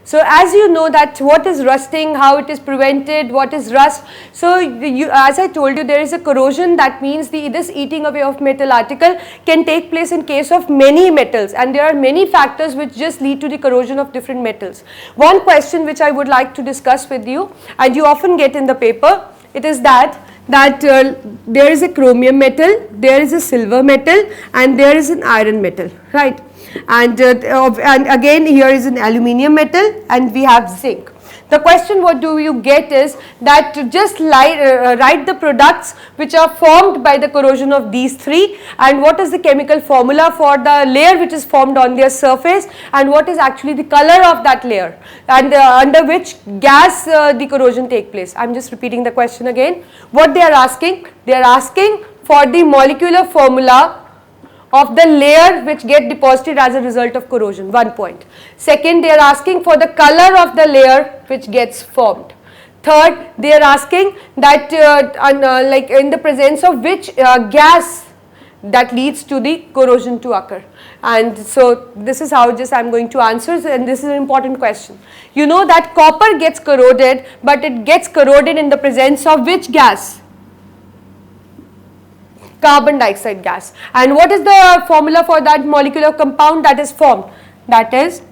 So as you know that what is rusting, how it is prevented, what is rust. So as I told you, there is a corrosion, that means this eating away of metal article can take place in case of many metals, and there are many factors which just lead to the corrosion of different metals. One question which I would like to discuss with you, and you often get in the paper, it is that there is a chromium metal, there is a silver metal, and there is an iron metal, right? And again here is an aluminium metal, and we have zinc. The question what do you get is that just write the products which are formed by the corrosion of these three, and what is the chemical formula for the layer which is formed on their surface, and what is actually the color of that layer, and under which gas the corrosion take place. I am just repeating the question again. What they are asking for the molecular formula of the layer which get deposited as a result of corrosion, 1 point. Second, they are asking for the color of the layer which gets formed. Third, they are asking that like in the presence of which gas that leads to the corrosion to occur. And so this is how just I am going to answer, and this is an important question. You know that copper gets corroded, but it gets corroded in the presence of which gas? Carbon dioxide gas. And what is the formula for that molecular compound that is formed? That is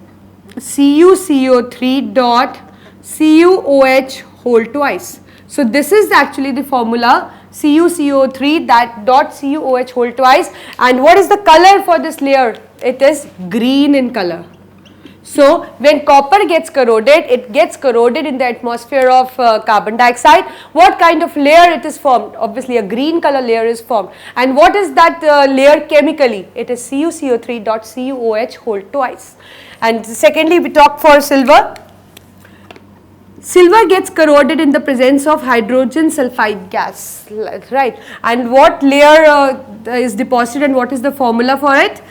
CuCO3 dot CuOH whole twice. So this is actually the formula, CuCO3 that dot CuOH whole twice. And what is the color for this layer? It is green in color. So when copper gets corroded, it gets corroded in the atmosphere of carbon dioxide. What kind of layer it is formed? Obviously a green color layer is formed. And what is that layer chemically? It is CuCO3 dot CuOH whole twice. And secondly, we talk for silver. Silver gets corroded in the presence of hydrogen sulfide gas, right? And what layer is deposited, and what is the formula for it?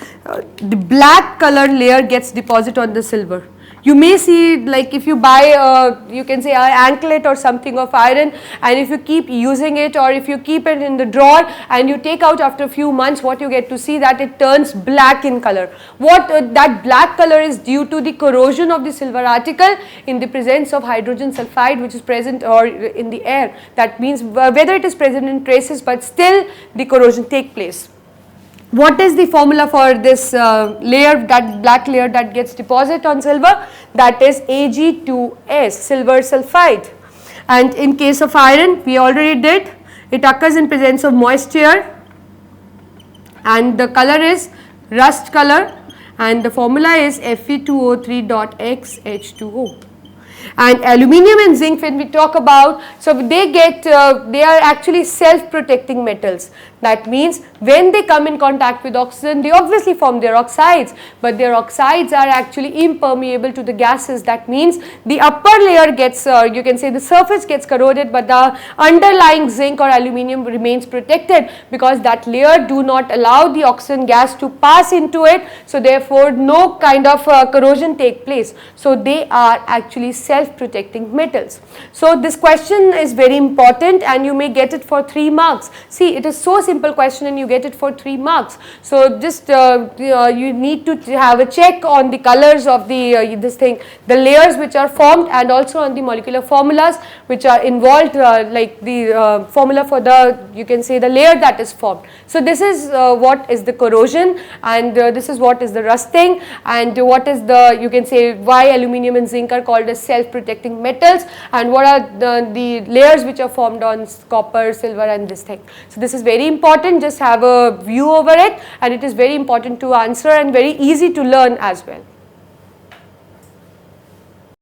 The black colored layer gets deposited on the silver. You may see, like if you buy you can say an anklet or something of iron, and if you keep using it, or if you keep it in the drawer and you take out after a few months, what you get to see that it turns black in color. What that black color is due to the corrosion of the silver article in the presence of hydrogen sulfide which is present or in the air. That means whether it is present in traces, but still the corrosion take place. What is the formula for this layer, that black layer that gets deposited on silver? That is Ag2S, silver sulfide. And in case of iron, we already did, it occurs in presence of moisture, and the color is rust color, and the formula is Fe2O3 dot XH2O. And aluminium and zinc, when we talk about, so they are actually self-protecting metals. That means when they come in contact with oxygen, they obviously form their oxides, but their oxides are actually impermeable to the gases. That means the upper layer gets, you can say the surface gets corroded, but the underlying zinc or aluminium remains protected, because that layer do not allow the oxygen gas to pass into it. So therefore no kind of corrosion take place. So they are actually self-protecting metals. So this question is very important, and you may get it for 3 marks. See, it is so simple question and you get it for 3 marks. So just you need to have a check on the colors of the the layers which are formed, and also on the molecular formulas which are involved, like the formula for the, you can say, the layer that is formed. So this is what is the corrosion, and this is what is the rusting, and what is the, you can say, why aluminium and zinc are called as self-protecting metals, and what are the layers which are formed on copper, silver, and this thing. So this is very important, just have a view over it, and it is very important to answer and very easy to learn as well.